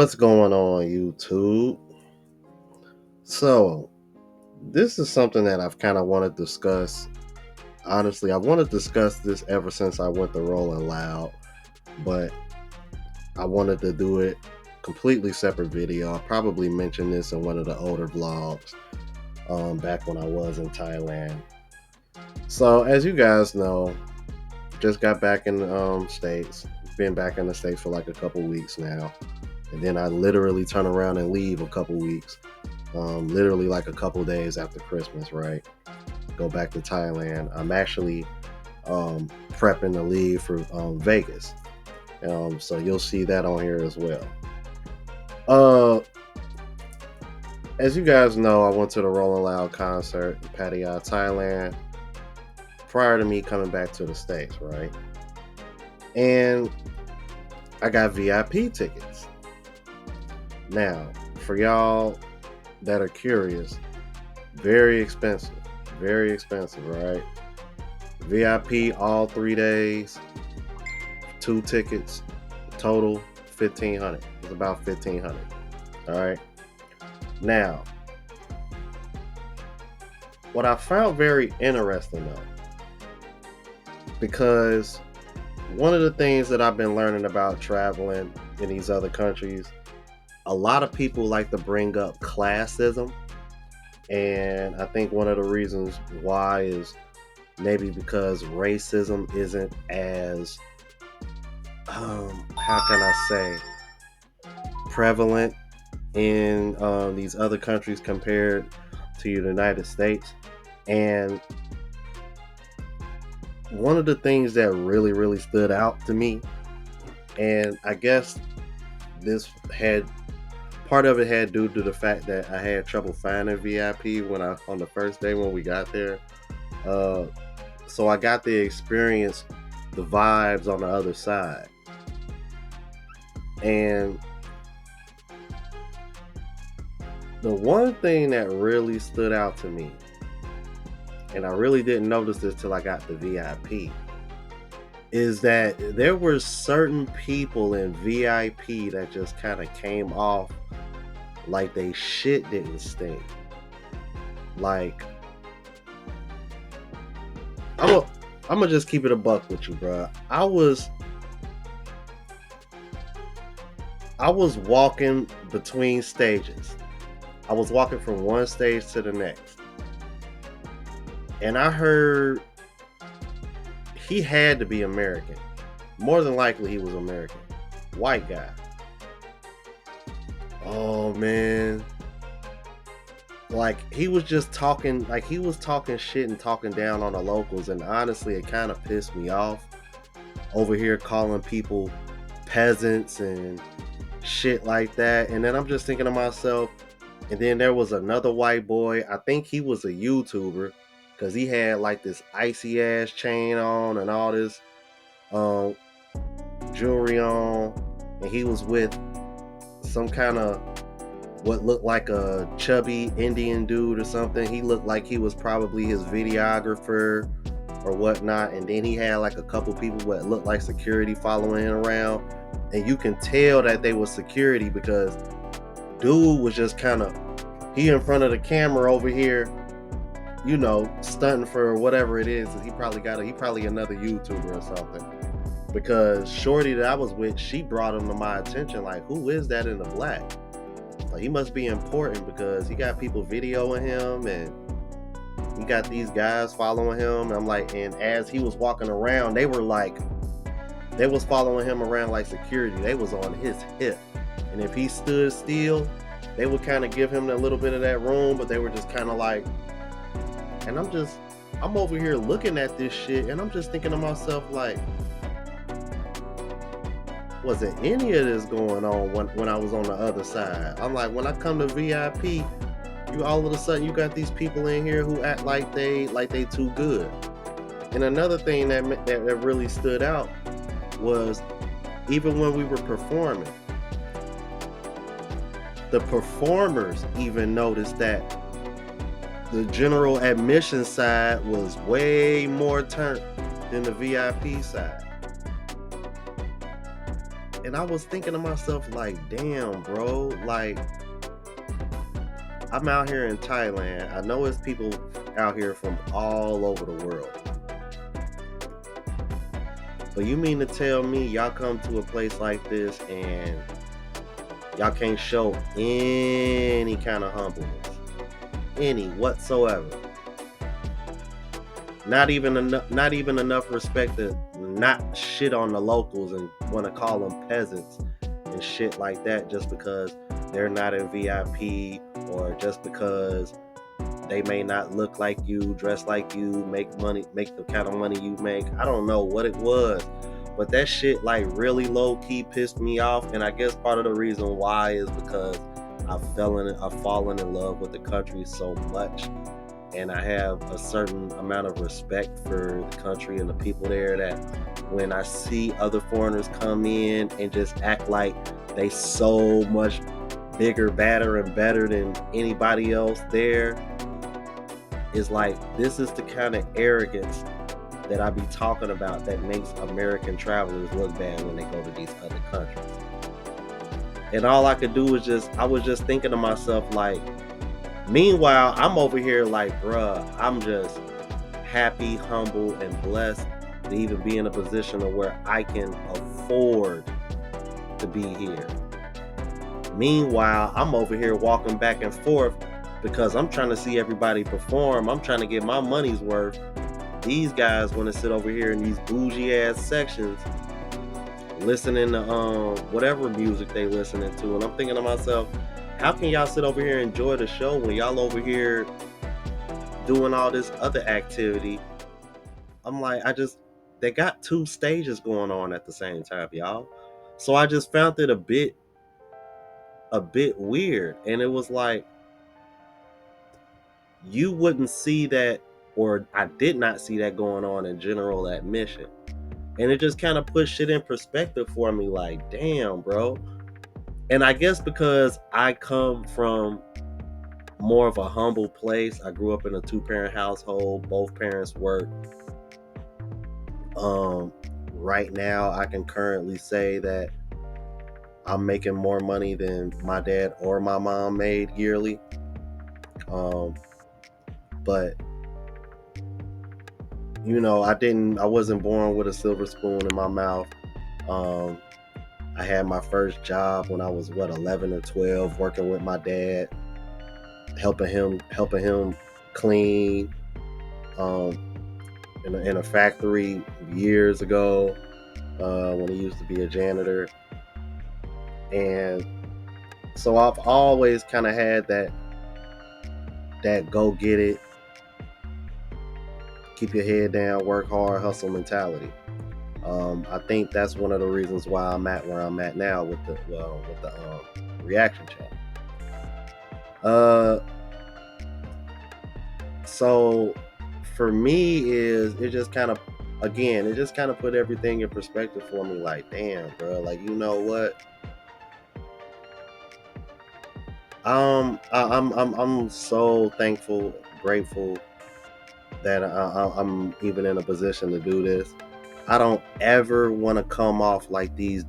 What's going on, YouTube? So, this is something that I've kind of wanted to discuss. Honestly, I want to discuss this ever since I went to Rolling Loud, but I wanted to do it completely separate video. I'll probably mention this in one of the older vlogs back when I was in Thailand. So, as you guys know, just got back in the States. Been back in the States for like a couple weeks now. And then I literally turn around and leave a couple weeks. Literally like a couple days after Christmas, right? Go back to Thailand. I'm actually prepping to leave for Vegas. So you'll see that on here as well. As you guys know, I went to the Rolling Loud concert in Pattaya, Thailand, prior to me coming back to the States, right? And I got VIP tickets. Now, for y'all that are curious, very expensive, right? VIP all 3 days, 2 tickets, total $1,500. It's about $1,500. All right. Now, what I found very interesting though, because one of the things that I've been learning about traveling in these other countries, a lot of people like to bring up classism. And I think one of the reasons why is maybe because racism isn't as, how can I say, prevalent in these other countries compared to the United States. And one of the things that really stood out to me, and I guess this had part of it had due to the fact that I had trouble finding VIP on the first day when we got there. So I got to experience the vibes on the other side. And the one thing that really stood out to me, and I really didn't notice this till I got the VIP, is that there were certain people in VIP that just kind of came off like they shit didn't stink. Like, I'm gonna just keep it a buck with you, bro. I was walking between stages. I was walking from one stage to the next. And I heard he had to be American. More than likely he was American. White guy. Oh man. Like he was just talking, like he was talking shit and talking down on the locals, and honestly it kind of pissed me off. Over here calling people peasants and shit like that. And then I'm just thinking to myself, and then there was another white boy, I think he was a YouTuber, because he had like this icy ass chain on and all this jewelry on, and he was with some kind of what looked like a chubby Indian dude or something. He looked like he was probably his videographer or whatnot. And then he had like a couple people that looked like security following him around, and you can tell that they were security because dude was just kind of, he in front of the camera over here, you know, stunting for whatever it is. He probably another YouTuber or something, because shorty that I was with, she brought him to my attention like, who is that in the black? Like, he must be important because he got people videoing him and he got these guys following him. And I'm like, and as he was walking around, they was following him around like security. They was on his hip. And if he stood still, they would kind of give him a little bit of that room, but they were just kind of like, and I'm over here looking at this shit, and I'm just thinking to myself like, wasn't any of this going on when I was on the other side? I'm like, when I come to VIP, you all of a sudden you got these people in here who act like they too good. And another thing that really stood out was, even when we were performing, the performers even noticed that the general admission side was way more turned than the VIP side. And I was thinking to myself, like, damn, bro, like, I'm out here in Thailand. I know it's people out here from all over the world. But you mean to tell me y'all come to a place like this and y'all can't show any kind of humbleness? Any whatsoever. Not even enough respect to not shit on the locals and want to call them peasants and shit like that just because they're not in VIP, or just because they may not look like you, dress like you, make the kind of money you make. I don't know what it was, but that shit like really low key pissed me off. And I guess part of the reason why is because I've fallen in love with the country so much, and I have a certain amount of respect for the country and the people there, that when I see other foreigners come in and just act like they so much bigger, badder, and better than anybody else there, is like, this is the kind of arrogance that I be talking about that makes American travelers look bad when they go to these other countries. And all I could do was I was just thinking to myself, like, meanwhile, I'm over here like, bruh, I'm just happy, humble, and blessed to even be in a position of where I can afford to be here. Meanwhile, I'm over here walking back and forth because I'm trying to see everybody perform. I'm trying to get my money's worth. These guys want to sit over here in these bougie ass sections listening to whatever music they listening to. And I'm thinking to myself, how can y'all sit over here and enjoy the show when y'all over here doing all this other activity? I'm like, they got two stages going on at the same time, y'all. So I just found it a bit weird. And it was like, you wouldn't see that, or I did not see that going on in general admission. And it just kind of put shit in perspective for me, like, damn, bro. And I guess because I come from more of a humble place, I grew up in a 2-parent household, both parents work. Right now, I can currently say that I'm making more money than my dad or my mom made yearly. But I wasn't born with a silver spoon in my mouth. I had my first job when I was 11 or 12, working with my dad, helping him clean in a factory years ago, when he used to be a janitor. And so I've always kind of had that go get it, keep your head down, work hard, hustle mentality. I think that's one of the reasons why I'm at where I'm at now with the reaction chat. So for me, it just kind of put everything in perspective for me. Like, damn, bro, like, you know what? I'm so thankful, grateful that I'm even in a position to do this. I don't ever want to come off like these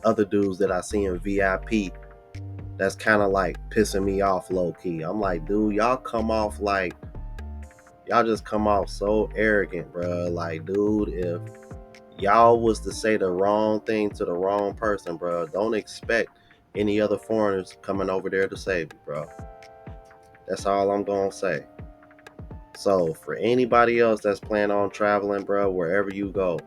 other dudes that I see in VIP. That's kind of like pissing me off low key. I'm like, dude, y'all just come off so arrogant, bro. Like, dude, if y'all was to say the wrong thing to the wrong person, bro, don't expect any other foreigners coming over there to save you, bro. That's all I'm gonna say. So for anybody else that's planning on traveling, bro, wherever you go,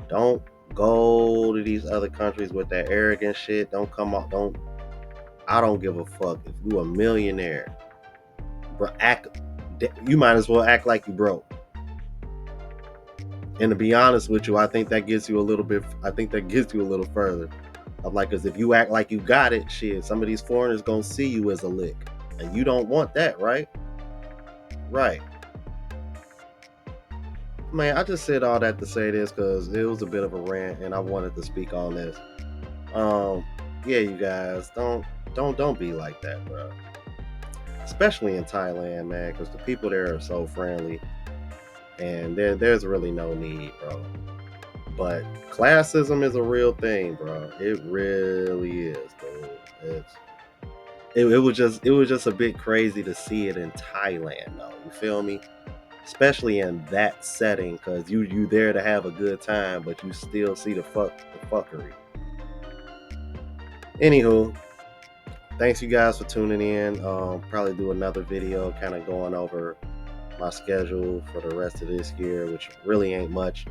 don't go to these other countries with that arrogant shit. I don't give a fuck if you a millionaire, bro. You might as well act like you broke. And to be honest with you, I think that gets you a little further. I'm like, because if you act like you got it, shit, some of these foreigners gonna see you as a lick, and you don't want that, right? Right. Man, I just said all that to say this because it was a bit of a rant, and I wanted to speak on this. Yeah, you guys, don't be like that, bro. Especially in Thailand, man, because the people there are so friendly, and there's really no need, bro. But classism is a real thing, bro. It really is, dude. It was just a bit crazy to see it in Thailand, though. You feel me? Especially in that setting, because you there to have a good time, but you still see the fuckery. Anywho, thanks you guys for tuning in. Probably do another video, kind of going over my schedule for the rest of this year, which really ain't much.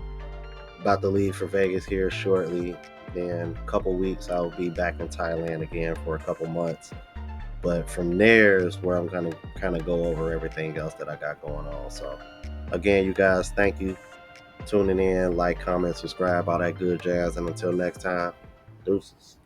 About to leave for Vegas here shortly. Then a couple weeks I'll be back in Thailand again for a couple months. But from there is where I'm gonna kind of go over everything else that I got going on. So again, you guys, thank you tuning in. Like, comment, subscribe, all that good jazz. And until next time, deuces.